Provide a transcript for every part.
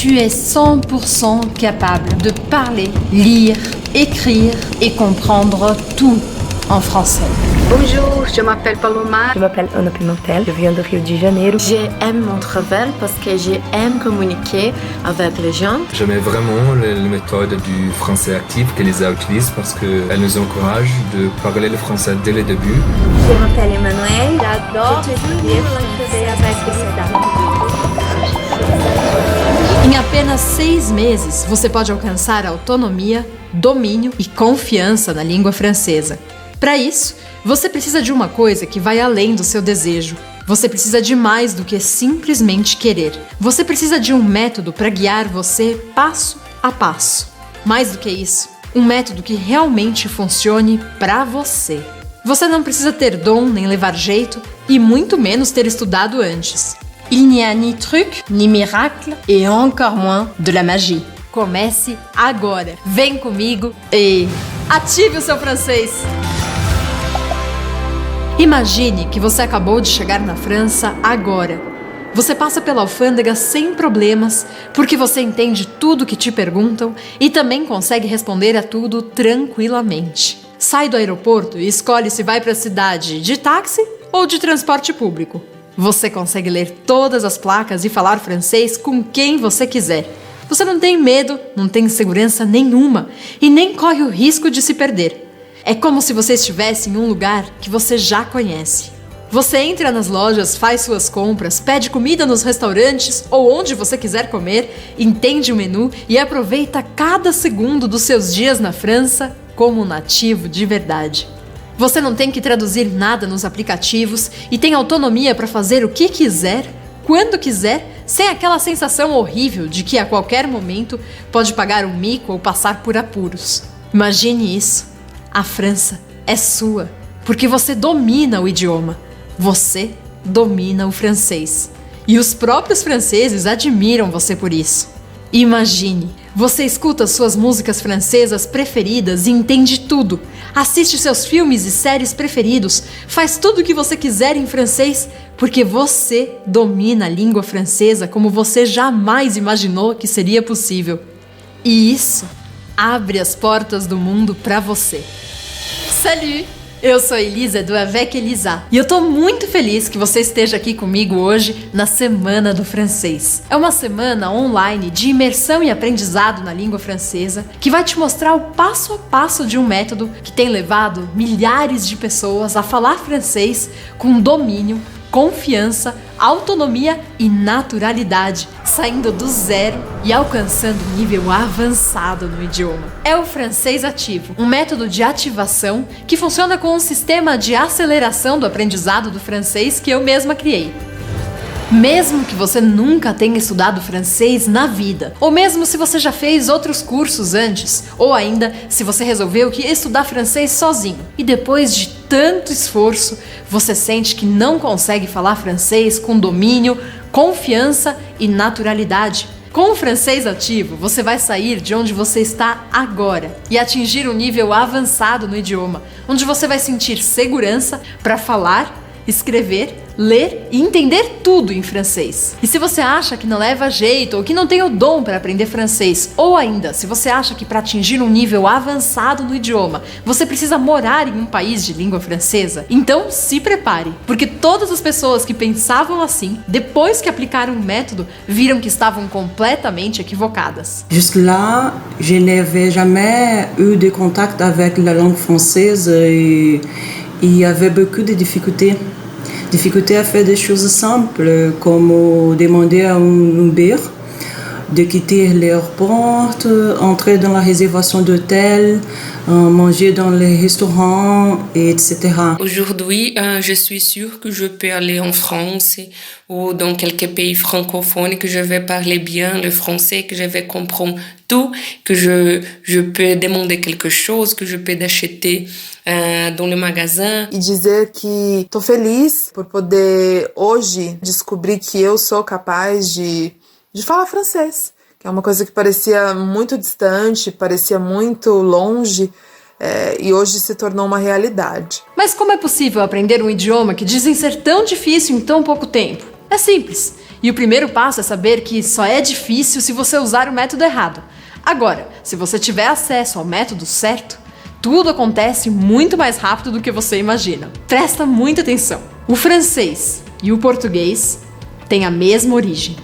tu es 100% capable de parler, lire, écrire et comprendre tout en français. Bonjour, je m'appelle Paloma. Je m'appelle Ana Pimentel, je viens de Rio de Janeiro. J'aime mon travail parce que j'aime communiquer avec les gens. J'aime vraiment les méthodes du français actif qu'Elisa utilise parce qu'elle nous encourage de parler le français dès le début. Je m'appelle Emmanuel, j'adore étudier français avec Em apenas 6 meses, você pode alcançar autonomia, domínio e confiança na língua francesa. Para isso, você precisa de uma coisa que vai além do seu desejo. Você precisa de mais do que simplesmente querer. Você precisa de um método para guiar você passo a passo. Mais do que isso, um método que realmente funcione para você. Você não precisa ter dom nem levar jeito e muito menos ter estudado antes. Il n'y a ni truc, ni miracle et encore moins de la magie. Comece agora. Vem comigo e ative o seu francês! Imagine que você acabou de chegar na França agora. Você passa pela alfândega sem problemas, porque você entende tudo que te perguntam e também consegue responder a tudo tranquilamente. Sai do aeroporto e escolhe se vai para a cidade de táxi ou de transporte público. Você consegue ler todas as placas e falar francês com quem você quiser. Você não tem medo, não tem insegurança nenhuma e nem corre o risco de se perder. É como se você estivesse em um lugar que você já conhece. Você entra nas lojas, faz suas compras, pede comida nos restaurantes ou onde você quiser comer, entende o menu e aproveita cada segundo dos seus dias na França como um nativo de verdade. Você não tem que traduzir nada nos aplicativos e tem autonomia para fazer o que quiser, quando quiser, sem aquela sensação horrível de que a qualquer momento pode pagar um mico ou passar por apuros. Imagine isso. A França é sua, porque você domina o idioma. Você domina o francês. E os próprios franceses admiram você por isso. Imagine, você escuta suas músicas francesas preferidas e entende tudo. Assiste seus filmes e séries preferidos. Faz tudo o que você quiser em francês, porque você domina a língua francesa como você jamais imaginou que seria possível. E isso abre as portas do mundo para você. Salut! Eu sou Elisa do Avec Elisa e eu tô muito feliz que você esteja aqui comigo hoje na Semana do Francês. É uma semana online de imersão e aprendizado na língua francesa que vai te mostrar o passo a passo de um método que tem levado milhares de pessoas a falar francês com domínio, confiança, autonomia e naturalidade, saindo do zero e alcançando um nível avançado no idioma. É o francês ativo, um método de ativação que funciona com um sistema de aceleração do aprendizado do francês que eu mesma criei. Mesmo que você nunca tenha estudado francês na vida, ou mesmo se você já fez outros cursos antes, ou ainda se você resolveu que estudar francês sozinho, e depois de tanto esforço, você sente que não consegue falar francês com domínio, confiança e naturalidade. Com o francês ativo, você vai sair de onde você está agora e atingir um nível avançado no idioma, onde você vai sentir segurança para falar, escrever, ler e entender tudo em francês. E se você acha que não leva jeito ou que não tem o dom para aprender francês, ou ainda, se você acha que para atingir um nível avançado no idioma, você precisa morar em um país de língua francesa, então se prepare, porque todas as pessoas que pensavam assim, depois que aplicaram o método, viram que estavam completamente equivocadas. Jusque-là, je n'avais jamais eu de contact avec la langue française et il y avait beaucoup de difficultés. Difficulté à faire des choses simples, comme demander à un Uber de quitter l'aéroport, entrer dans la réservation d'hôtel, manger dans les restaurants, etc. Aujourd'hui, je suis sûre que je peux aller en France ou dans quelques pays francophones, que je vais parler bien le français, que je vais comprendre tout, que je peux demander quelque chose, que je peux acheter dans le magasin. E dizer que tô feliz por poder hoje descobrir que eu sou capaz de falar francês, que é uma coisa que parecia muito distante, parecia muito longe, e hoje se tornou uma realidade. Mas como é possível aprender um idioma que dizem ser tão difícil em tão pouco tempo? É simples. E o primeiro passo é saber que só é difícil se você usar o método errado. Agora, se você tiver acesso ao método certo, tudo acontece muito mais rápido do que você imagina. Presta muita atenção. O francês e o português têm a mesma origem,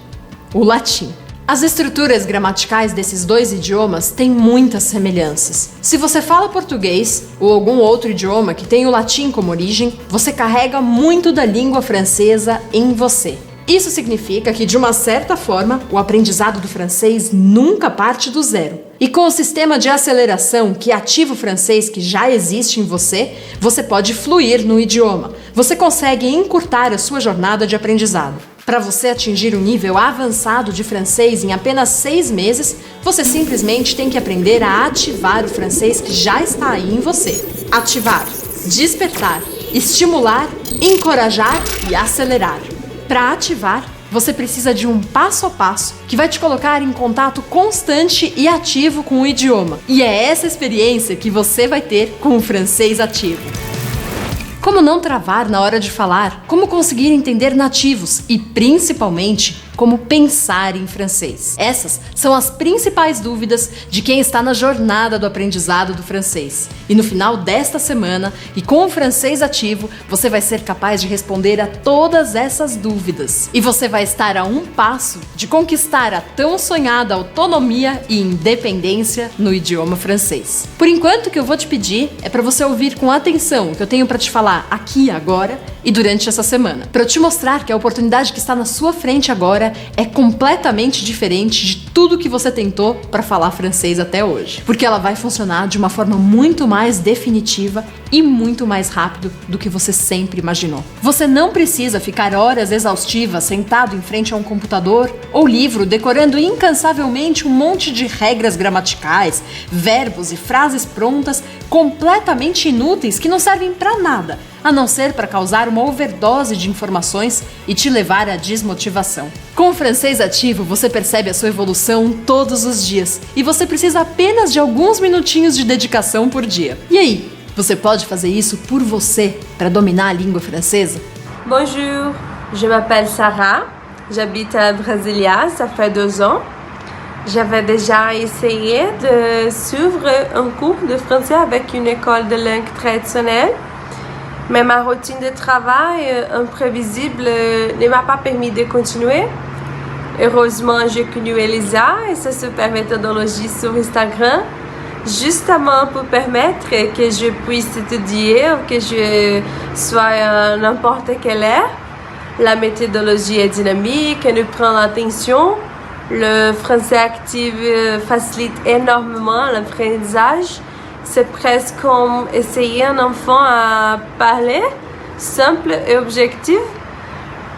o latim. As estruturas gramaticais desses dois idiomas têm muitas semelhanças. Se você fala português ou algum outro idioma que tem o latim como origem, você carrega muito da língua francesa em você. Isso significa que, de uma certa forma, o aprendizado do francês nunca parte do zero. E com o sistema de aceleração que ativa o francês que já existe em você, você pode fluir no idioma. Você consegue encurtar a sua jornada de aprendizado. Para você atingir um nível avançado de francês em apenas 6 meses, você simplesmente tem que aprender a ativar o francês que já está aí em você. Ativar, despertar, estimular, encorajar e acelerar. Para ativar, você precisa de um passo a passo que vai te colocar em contato constante e ativo com o idioma. E é essa experiência que você vai ter com o francês ativo. Como não travar na hora de falar, como conseguir entender nativos e, principalmente, como pensar em francês. Essas são as principais dúvidas de quem está na jornada do aprendizado do francês. E no final desta semana, e com o francês ativo, você vai ser capaz de responder a todas essas dúvidas. E você vai estar a um passo de conquistar a tão sonhada autonomia e independência no idioma francês. Por enquanto, o que eu vou te pedir é para você ouvir com atenção o que eu tenho para te falar aqui agora e durante essa semana, para eu te mostrar que a oportunidade que está na sua frente agora é completamente diferente de tudo que você tentou para falar francês até hoje, porque ela vai funcionar de uma forma muito mais definitiva e muito mais rápido do que você sempre imaginou. Você não precisa ficar horas exaustivas sentado em frente a um computador ou livro decorando incansavelmente um monte de regras gramaticais, verbos e frases prontas completamente inúteis que não servem para nada, a não ser para causar uma overdose de informações e te levar à desmotivação. Com o francês ativo, você percebe a sua evolução todos os dias e você precisa apenas de alguns minutinhos de dedicação por dia. E aí, você pode fazer isso por você para dominar a língua francesa? Bonjour, je m'appelle Sarah, j'habite à Brasilia, ça fait 2 ans. J'avais déjà essayé de suivre un cours de français avec une école de langue traditionnelle, mais ma routine de travail imprévisible ne m'a pas permis de continuer. Heureusement, j'ai connu Elisa et sa super méthodologie sur Instagram, justement pour permettre que je puisse étudier ou que je sois n'importe quelle heure. La méthodologie est dynamique, elle nous prend l'attention. Le français actif facilite énormément l'apprentissage. C'est presque comme essayer un enfant à parler, simple et objectif.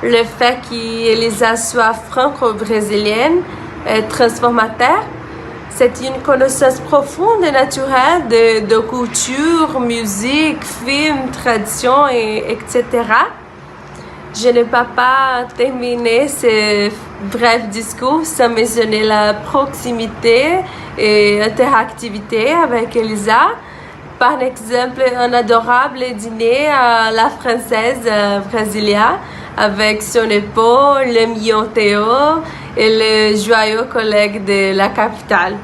Le fait qu'Elisa soit franco-brésilienne est transformateur. C'est une connaissance profonde et naturelle de culture, musique, films, traditions, etc. Je ne peux pas terminer ce bref discours sans mentionner la proximité et interactivité avec Elisa. Par exemple, un adorable dîner à la française brésilienne avec son époux, le mignon Théo et le joyeux collègue de la capitale.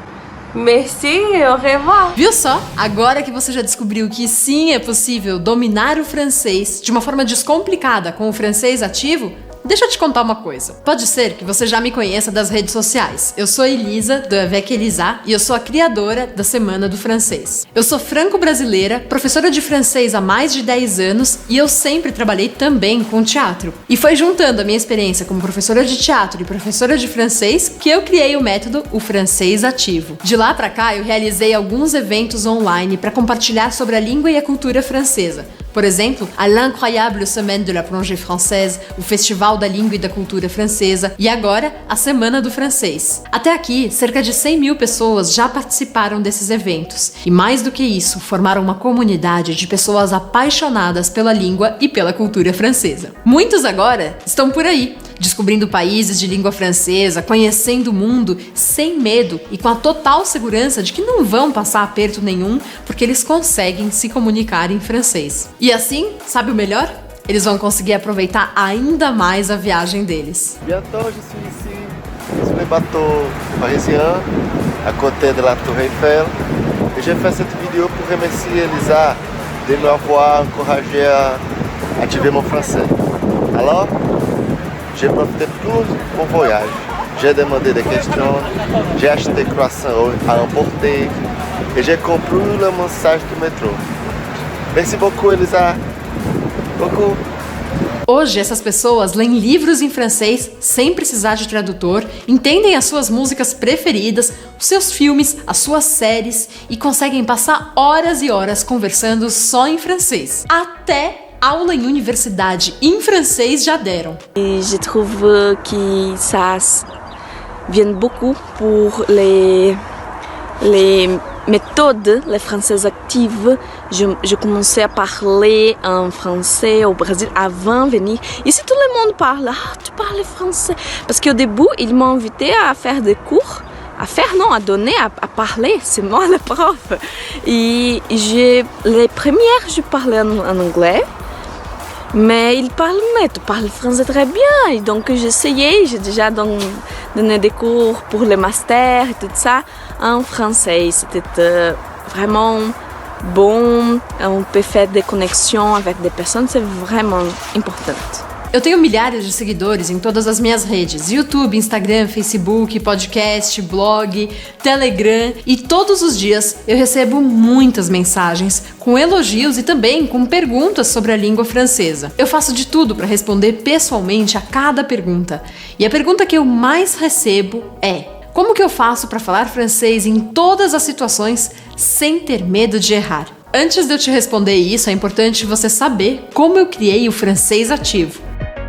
Merci, au revoir. Viu só? Agora que você já descobriu que sim, é possível dominar o francês de uma forma descomplicada com o francês ativo, deixa eu te contar uma coisa. Pode ser que você já me conheça das redes sociais. Eu sou Elisa, do Avec Elisa, e eu sou a criadora da Semana do Francês. Eu sou franco-brasileira, professora de francês há mais de 10 anos e eu sempre trabalhei também com teatro. E foi juntando a minha experiência como professora de teatro e professora de francês que eu criei o método O Francês Ativo. De lá pra cá, eu realizei alguns eventos online para compartilhar sobre a língua e a cultura francesa. Por exemplo, a l'Incroyable Semaine de la Plongée Française, o Festival da Língua e da Cultura Francesa, e agora a Semana do Francês. Até aqui, cerca de 100 mil pessoas já participaram desses eventos. E mais do que isso, formaram uma comunidade de pessoas apaixonadas pela língua e pela cultura francesa. Muitos agora estão por aí, descobrindo países de língua francesa, conhecendo o mundo sem medo e com a total segurança de que não vão passar aperto nenhum, porque eles conseguem se comunicar em francês. E assim, sabe o melhor? eles vão conseguir aproveitar ainda mais a viagem deles. Bientôt, je suis ici sur les bateaux parisiens, à côté de la Tour Eiffel. Et j'ai fait cette vidéo pour remercier Elisa de m'avoir encouragé à activer mon français. Alors, j'ai profité tout mon voyage. J'ai demandé des questions, j'ai acheté croissants à emporter et j'ai compris le message du métro. Merci beaucoup, Elisa. Beaucoup. Hoje, essas pessoas leem livros em francês sem precisar de tradutor, entendem as suas músicas preferidas, os seus filmes, as suas séries e conseguem passar horas e horas conversando só em francês. Até aula em universidade em francês já deram. Et je trouve que ça vient beaucoup pour les méthodes, les françaises actives. Je commençais à parler en français au Brésil avant de venir. Ici, tout le monde parle. Ah, tu parles français. Parce qu'au début, ils m'ont invité à faire des cours. À donner, à parler. C'est moi le prof. Et les premières, je parlais en anglais. Mais tu parles français très bien. Et donc j'essayais, j'ai déjà donné des cours pour le master et tout ça en français. C'était vraiment bon. On peut faire des connexions avec des personnes, c'est vraiment important. Eu tenho milhares de seguidores em todas as minhas redes: YouTube, Instagram, Facebook, podcast, blog, Telegram, e todos os dias eu recebo muitas mensagens com elogios e também com perguntas sobre a língua francesa. Eu faço de tudo para responder pessoalmente a cada pergunta. E a pergunta que eu mais recebo é: como que eu faço para falar francês em todas as situações sem ter medo de errar? Antes de eu te responder isso, é importante você saber como eu criei o francês ativo.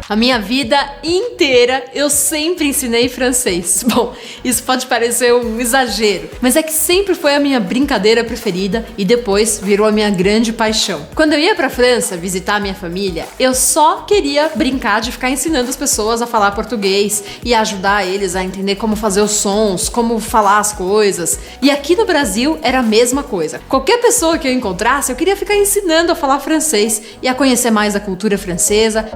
A minha vida inteira eu sempre ensinei francês. Bom, isso pode parecer um exagero, mas é que sempre foi a minha brincadeira preferida e depois virou a minha grande paixão. Quando eu ia pra França visitar a minha família, eu só queria brincar de ficar ensinando as pessoas a falar português e ajudar eles a entender como fazer os sons, como falar as coisas. E aqui no Brasil era a mesma coisa. Qualquer pessoa que eu encontrasse, eu queria ficar ensinando a falar francês e a conhecer mais a cultura francesa.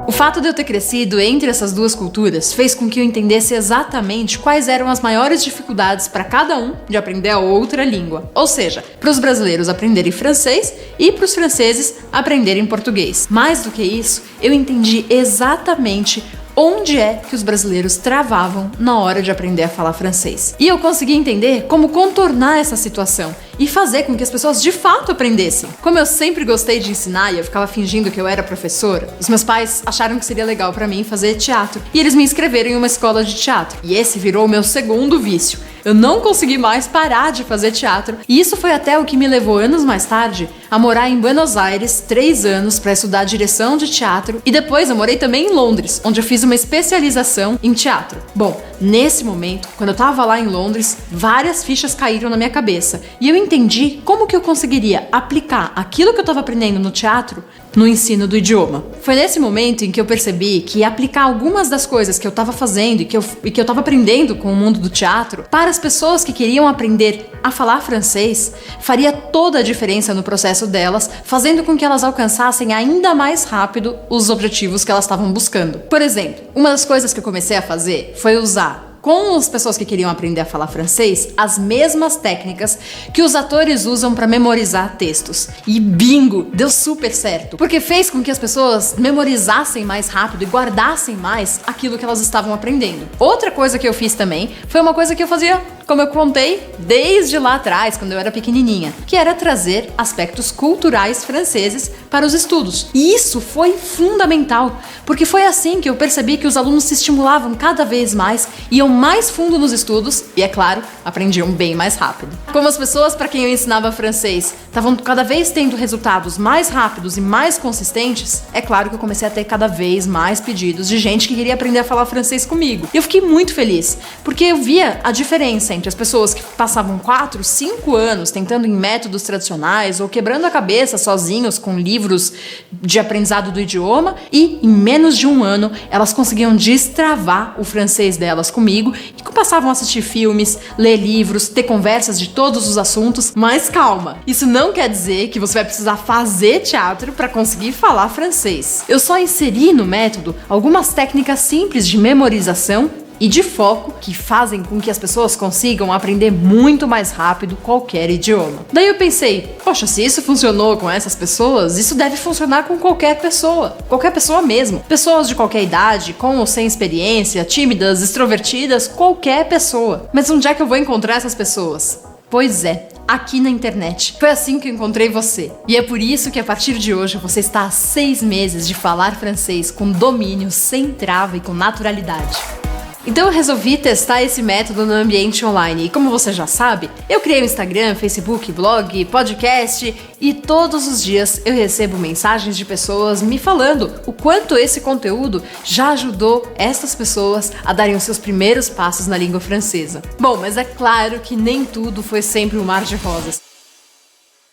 O fato de eu ter crescido entre essas duas culturas fez com que eu entendesse exatamente quais eram as maiores dificuldades para cada um de aprender a outra língua. Ou seja, para os brasileiros aprenderem francês e para os franceses aprenderem português. Mais do que isso, eu entendi exatamente onde é que os brasileiros travavam na hora de aprender a falar francês. E eu consegui entender como contornar essa situação e fazer com que as pessoas de fato aprendessem. Como eu sempre gostei de ensinar e eu ficava fingindo que eu era professora, os meus pais acharam que seria legal pra mim fazer teatro e eles me inscreveram em uma escola de teatro. E esse virou o meu segundo vício. Eu não consegui mais parar de fazer teatro e isso foi até o que me levou anos mais tarde a morar em Buenos Aires 3 anos para estudar direção de teatro e depois eu morei também em Londres, onde eu fiz uma especialização em teatro. Bom, nesse momento, quando eu tava lá em Londres, várias fichas caíram na minha cabeça e eu entendi como que eu conseguiria aplicar aquilo que eu tava aprendendo no teatro no ensino do idioma. Foi nesse momento em que eu percebi que aplicar algumas das coisas que eu tava fazendo e que eu tava aprendendo com o mundo do teatro para as pessoas que queriam aprender a falar francês faria toda a diferença no processo delas, fazendo com que elas alcançassem ainda mais rápido os objetivos que elas estavam buscando. Por exemplo, uma das coisas que eu comecei a fazer foi usar com as pessoas que queriam aprender a falar francês as mesmas técnicas que os atores usam para memorizar textos. E bingo, deu super certo, porque fez com que as pessoas memorizassem mais rápido e guardassem mais aquilo que elas estavam aprendendo. Outra coisa que eu fiz também foi uma coisa que eu fazia, como eu contei, desde lá atrás, quando eu era pequenininha, que era trazer aspectos culturais franceses para os estudos. E isso foi fundamental, porque foi assim que eu percebi que os alunos se estimulavam cada vez mais, iam mais fundo nos estudos e, é claro, aprendiam bem mais rápido. Como as pessoas para quem eu ensinava francês estavam cada vez tendo resultados mais rápidos e mais consistentes, é claro que eu comecei a ter cada vez mais pedidos de gente que queria aprender a falar francês comigo. E eu fiquei muito feliz, porque eu via a diferença entre as pessoas que passavam 4, 5 anos tentando em métodos tradicionais ou quebrando a cabeça sozinhos com livros de aprendizado do idioma e, em menos de um ano, elas conseguiam destravar o francês delas comigo e passavam a assistir filmes, ler livros, ter conversas de todos os assuntos. Mas calma, isso não quer dizer que você vai precisar fazer teatro para conseguir falar francês. Eu só inseri no método algumas técnicas simples de memorização e de foco que fazem com que as pessoas consigam aprender muito mais rápido qualquer idioma. Daí eu pensei, poxa, se isso funcionou com essas pessoas, isso deve funcionar com qualquer pessoa mesmo. Pessoas de qualquer idade, com ou sem experiência, tímidas, extrovertidas, qualquer pessoa. Mas onde é que eu vou encontrar essas pessoas? Pois é, aqui na internet. Foi assim que eu encontrei você. E é por isso que a partir de hoje você está há 6 meses de falar francês com domínio, sem trava e com naturalidade. Então eu resolvi testar esse método no ambiente online. E como você já sabe, eu criei um Instagram, Facebook, blog, podcast e todos os dias eu recebo mensagens de pessoas me falando o quanto esse conteúdo já ajudou essas pessoas a darem os seus primeiros passos na língua francesa. Bom, mas é claro que nem tudo foi sempre um mar de rosas.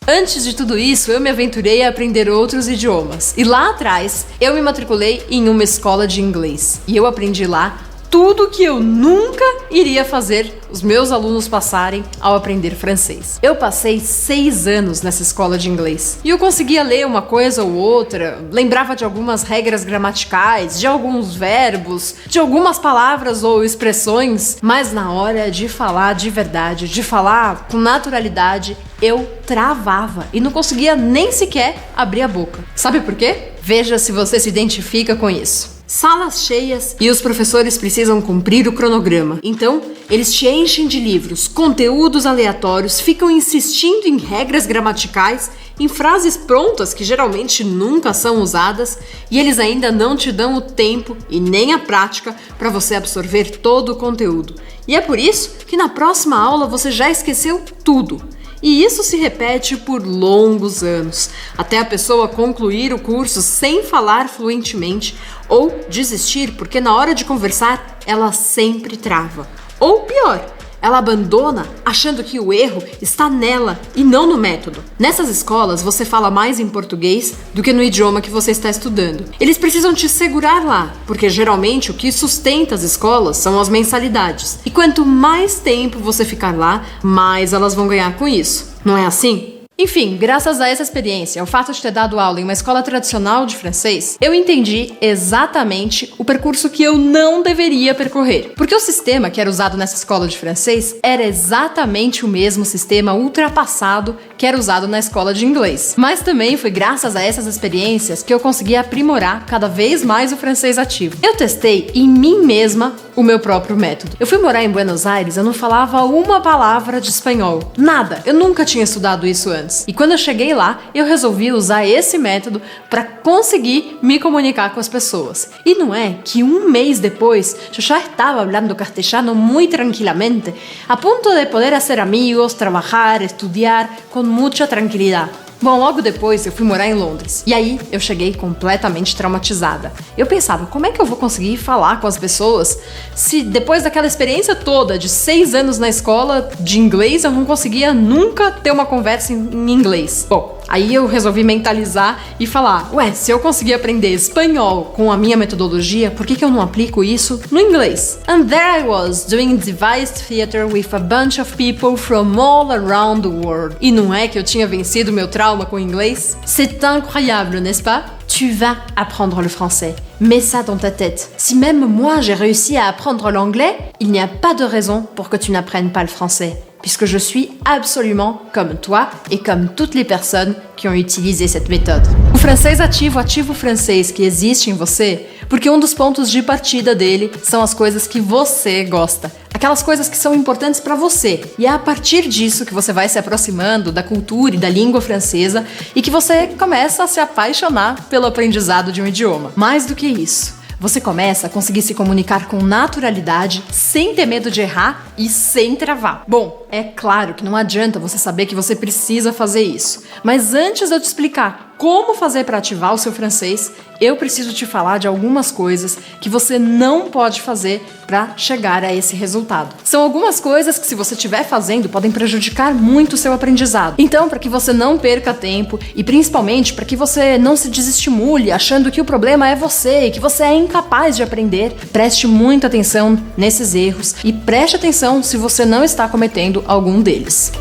Antes de tudo isso, eu me aventurei a aprender outros idiomas. E lá atrás, eu me matriculei em uma escola de inglês. E eu aprendi lá tudo que eu nunca iria fazer os meus alunos passarem ao aprender francês. Eu passei 6 anos nessa escola de inglês e eu conseguia ler uma coisa ou outra, lembrava de algumas regras gramaticais, de alguns verbos, de algumas palavras ou expressões, mas na hora de falar de verdade, de falar com naturalidade, eu travava e não conseguia nem sequer abrir a boca. Sabe por quê? Veja se você se identifica com isso. Salas cheias e os professores precisam cumprir o cronograma. Então, eles te enchem de livros, conteúdos aleatórios, ficam insistindo em regras gramaticais, em frases prontas que geralmente nunca são usadas, e eles ainda não te dão o tempo e nem a prática para você absorver todo o conteúdo. E é por isso que na próxima aula você já esqueceu tudo. E isso se repete por longos anos, até a pessoa concluir o curso sem falar fluentemente ou desistir porque na hora de conversar ela sempre trava. Ou pior, ela abandona achando que o erro está nela e não no método. Nessas escolas você fala mais em português do que no idioma que você está estudando. Eles precisam te segurar lá, porque geralmente o que sustenta as escolas são as mensalidades. E quanto mais tempo você ficar lá, mais elas vão ganhar com isso. Não é assim? Enfim, graças a essa experiência, ao fato de ter dado aula em uma escola tradicional de francês, eu entendi exatamente o percurso que eu não deveria percorrer. Porque o sistema que era usado nessa escola de francês era exatamente o mesmo sistema ultrapassado que era usado na escola de inglês. Mas também foi graças a essas experiências que eu consegui aprimorar cada vez mais o francês ativo. Eu testei em mim mesma o meu próprio método. Eu fui morar em Buenos Aires, eu não falava uma palavra de espanhol. Nada. Eu nunca tinha estudado isso antes. E quando eu cheguei lá, eu resolvi usar esse método para conseguir me comunicar com as pessoas. E não é que um mês depois, eu já estava falando castelhano muito tranquilamente, a ponto de poder fazer amigos, trabalhar, estudar com muita tranquilidade. Bom, logo depois eu fui morar em Londres. E aí eu cheguei completamente traumatizada. Eu pensava, como é que eu vou conseguir falar com as pessoas se depois daquela experiência toda de 6 anos na escola de inglês eu não conseguia nunca ter uma conversa em inglês? Bom, aí eu resolvi mentalizar e falar, ué, se eu conseguir aprender espanhol com a minha metodologia, por que eu não aplico isso no inglês? And there I was, doing devised theater with a bunch of people from all around the world. E não é que eu tinha vencido meu trauma com o inglês? C'est incroyable, n'est-ce pas? Tu vas apprendre le français. Mets ça dans ta tête. Si même moi j'ai réussi à apprendre l'anglais, il n'y a pas de raison pour que tu n'apprennes pas le français. Puisque je suis absolument comme toi et comme toutes les personnes qui ont utilisé cette méthode. O francês ativo ativa o francês que existe em você, porque um dos pontos de partida dele são as coisas que você gosta. Aquelas coisas que são importantes para você. E é a partir disso que você vai se aproximando da cultura e da língua francesa e que você começa a se apaixonar pelo aprendizado de um idioma. Mais do que isso, você começa a conseguir se comunicar com naturalidade, sem ter medo de errar e sem travar. Bom, é claro que não adianta você saber que você precisa fazer isso. Mas antes de eu te explicar como fazer para ativar o seu francês, eu preciso te falar de algumas coisas que você não pode fazer para chegar a esse resultado. São algumas coisas que, se você estiver fazendo, podem prejudicar muito o seu aprendizado. Então, para que você não perca tempo e principalmente para que você não se desestimule achando que o problema é você e que você é incapaz de aprender, preste muita atenção nesses erros e preste atenção se você não está cometendo algum deles.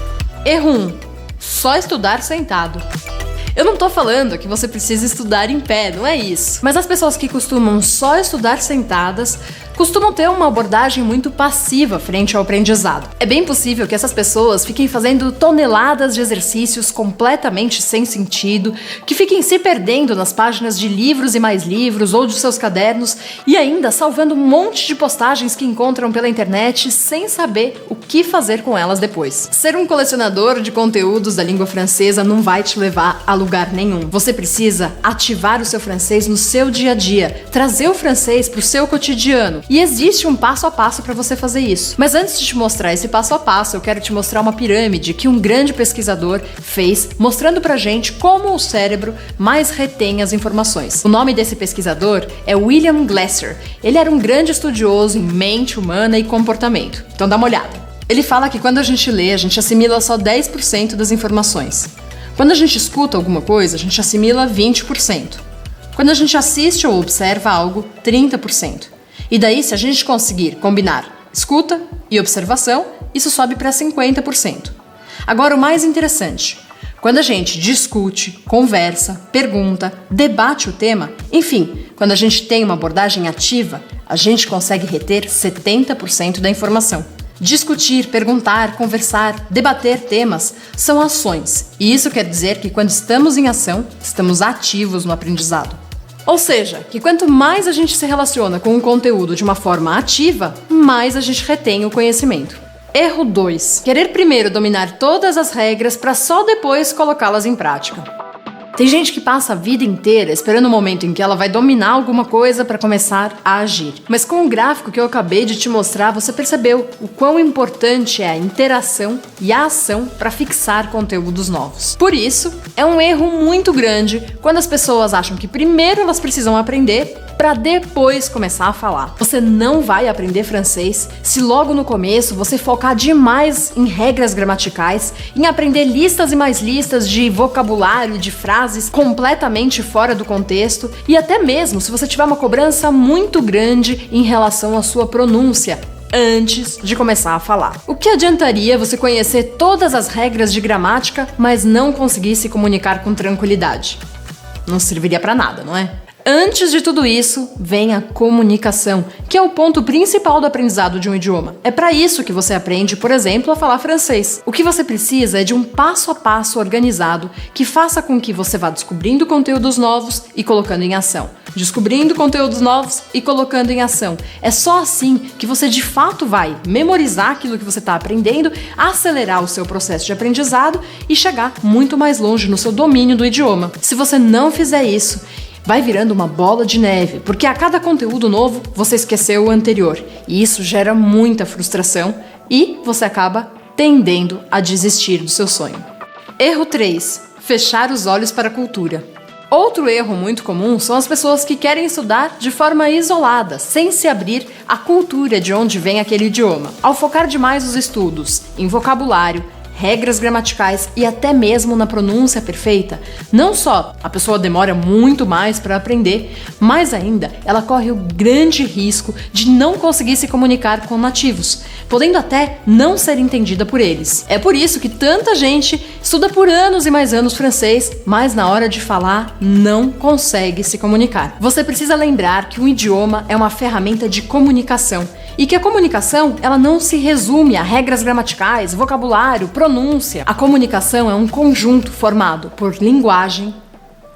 Erro 1. Só estudar sentado. Eu não tô falando que você precisa estudar em pé, não é isso. Mas as pessoas que costumam só estudar sentadas costumam ter uma abordagem muito passiva frente ao aprendizado. É bem possível que essas pessoas fiquem fazendo toneladas de exercícios completamente sem sentido, que fiquem se perdendo nas páginas de livros e mais livros ou de seus cadernos e ainda salvando um monte de postagens que encontram pela internet sem saber o que fazer com elas depois. Ser um colecionador de conteúdos da língua francesa não vai te levar a lugar nenhum. Você precisa ativar o seu francês no seu dia a dia, trazer o francês para o seu cotidiano. E existe um passo a passo para você fazer isso. Mas antes de te mostrar esse passo a passo, eu quero te mostrar uma pirâmide que um grande pesquisador fez, mostrando pra gente como o cérebro mais retém as informações. O nome desse pesquisador é William Glasser. Ele era um grande estudioso em mente humana e comportamento. Então dá uma olhada. Ele fala que quando a gente lê, a gente assimila só 10% das informações. Quando a gente escuta alguma coisa, a gente assimila 20%. Quando a gente assiste ou observa algo, 30%. E daí, se a gente conseguir combinar escuta e observação, isso sobe para 50%. Agora, o mais interessante, quando a gente discute, conversa, pergunta, debate o tema, enfim, quando a gente tem uma abordagem ativa, a gente consegue reter 70% da informação. Discutir, perguntar, conversar, debater temas são ações. E isso quer dizer que quando estamos em ação, estamos ativos no aprendizado. Ou seja, que quanto mais a gente se relaciona com um conteúdo de uma forma ativa, mais a gente retém o conhecimento. Erro 2. Querer primeiro dominar todas as regras para só depois colocá-las em prática. Tem gente que passa a vida inteira esperando o momento em que ela vai dominar alguma coisa para começar a agir. Mas com o gráfico que eu acabei de te mostrar, você percebeu o quão importante é a interação e a ação para fixar conteúdos novos. Por isso, é um erro muito grande quando as pessoas acham que primeiro elas precisam aprender para depois começar a falar. Você não vai aprender francês se logo no começo você focar demais em regras gramaticais, em aprender listas e mais listas de vocabulário, de frases completamente fora do contexto e até mesmo se você tiver uma cobrança muito grande em relação à sua pronúncia antes de começar a falar. O que adiantaria você conhecer todas as regras de gramática, mas não conseguir se comunicar com tranquilidade? Não serviria para nada, não é? Antes de tudo isso, vem a comunicação, que é o ponto principal do aprendizado de um idioma. É para isso que você aprende, por exemplo, a falar francês. O que você precisa é de um passo a passo organizado que faça com que você vá descobrindo conteúdos novos e colocando em ação. Descobrindo conteúdos novos e colocando em ação. É só assim que você de fato vai memorizar aquilo que você está aprendendo, acelerar o seu processo de aprendizado e chegar muito mais longe no seu domínio do idioma. Se você não fizer isso, vai virando uma bola de neve, porque a cada conteúdo novo você esqueceu o anterior. E isso gera muita frustração e você acaba tendendo a desistir do seu sonho. Erro 3. Fechar os olhos para a cultura. Outro erro muito comum são as pessoas que querem estudar de forma isolada, sem se abrir à cultura de onde vem aquele idioma. Ao focar demais os estudos em vocabulário, regras gramaticais e até mesmo na pronúncia perfeita, não só a pessoa demora muito mais para aprender, mas ainda ela corre o grande risco de não conseguir se comunicar com nativos, podendo até não ser entendida por eles. É por isso que tanta gente estuda por anos e mais anos francês, mas na hora de falar não consegue se comunicar. Você precisa lembrar que um idioma é uma ferramenta de comunicação e que a comunicação ela não se resume a regras gramaticais, vocabulário, pronúncia. A comunicação é um conjunto formado por linguagem,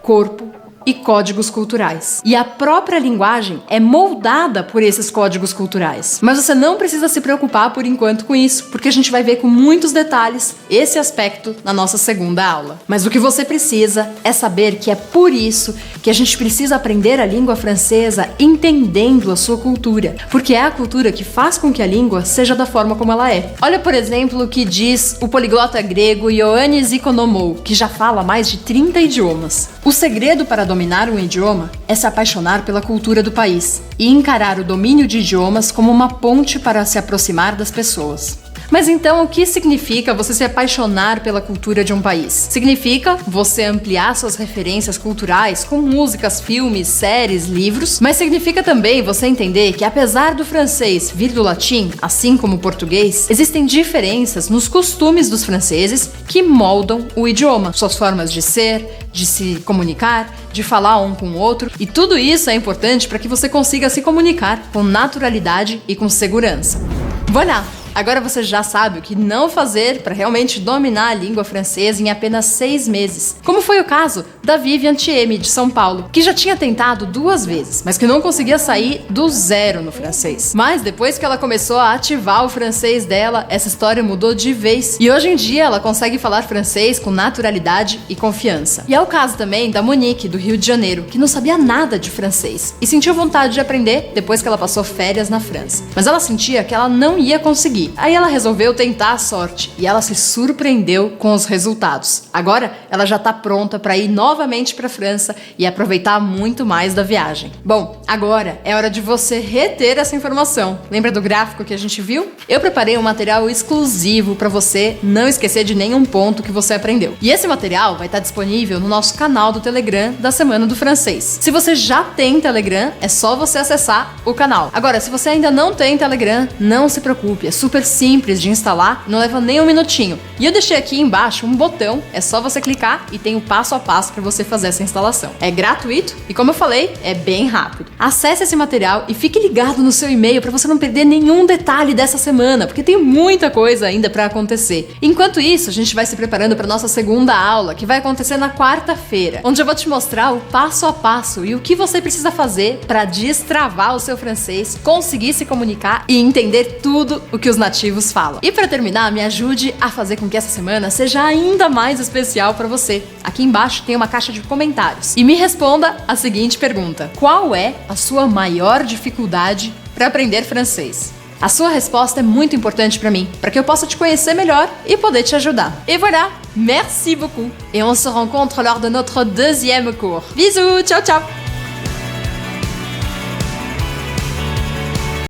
corpo e códigos culturais. E a própria linguagem é moldada por esses códigos culturais. Mas você não precisa se preocupar por enquanto com isso, porque a gente vai ver com muitos detalhes esse aspecto na nossa segunda aula. Mas o que você precisa é saber que é por isso que a gente precisa aprender a língua francesa entendendo a sua cultura, porque é a cultura que faz com que a língua seja da forma como ela é. Olha, por exemplo, o que diz o poliglota grego Ioannis Ikonomou, que já fala mais de 30 idiomas. O segredo para dominar um idioma é se apaixonar pela cultura do país e encarar o domínio de idiomas como uma ponte para se aproximar das pessoas. Mas então, o que significa você se apaixonar pela cultura de um país? Significa você ampliar suas referências culturais com músicas, filmes, séries, livros, mas significa também você entender que apesar do francês vir do latim, assim como o português, existem diferenças nos costumes dos franceses que moldam o idioma, suas formas de ser, de se comunicar, de falar um com o outro, e tudo isso é importante para que você consiga se comunicar com naturalidade e com segurança. Voilà! Agora você já sabe o que não fazer para realmente dominar a língua francesa em apenas 6 meses. Como foi o caso da Vivian Thieme, de São Paulo, que já tinha tentado 2 vezes, mas que não conseguia sair do zero no francês. Mas depois que ela começou a ativar o francês dela, essa história mudou de vez. E hoje em dia ela consegue falar francês com naturalidade e confiança. E é o caso também da Monique, do Rio de Janeiro, que não sabia nada de francês e sentiu vontade de aprender depois que ela passou férias na França. Mas ela sentia que ela não ia conseguir. Aí ela resolveu tentar a sorte e ela se surpreendeu com os resultados. Agora ela já está pronta para ir novamente para a França e aproveitar muito mais da viagem. Bom, agora é hora de você reter essa informação. Lembra do gráfico que a gente viu? Eu preparei um material exclusivo para você não esquecer de nenhum ponto que você aprendeu. E esse material vai estar disponível no nosso canal do Telegram da Semana do Francês. Se você já tem Telegram, é só você acessar o canal. Agora, se você ainda não tem Telegram, não se preocupe, é super simples de instalar, não leva nem um minutinho. E eu deixei aqui embaixo um botão, é só você clicar e tem o passo a passo para você fazer essa instalação. É gratuito e, como eu falei, é bem rápido. Acesse esse material e fique ligado no seu e-mail para você não perder nenhum detalhe dessa semana, porque tem muita coisa ainda para acontecer. Enquanto isso, a gente vai se preparando para nossa segunda aula, que vai acontecer na quarta-feira, onde eu vou te mostrar o passo a passo e o que você precisa fazer para destravar o seu francês, conseguir se comunicar e entender tudo o que os nativos falam. E para terminar, me ajude a fazer com que essa semana seja ainda mais especial para você. Aqui embaixo tem uma caixa de comentários e me responda a seguinte pergunta: qual é a sua maior dificuldade para aprender francês? A sua resposta é muito importante para mim, para que eu possa te conhecer melhor e poder te ajudar. Et voilà, merci beaucoup. Et on se rencontre lors de notre deuxième cours. Bisous, ciao ciao.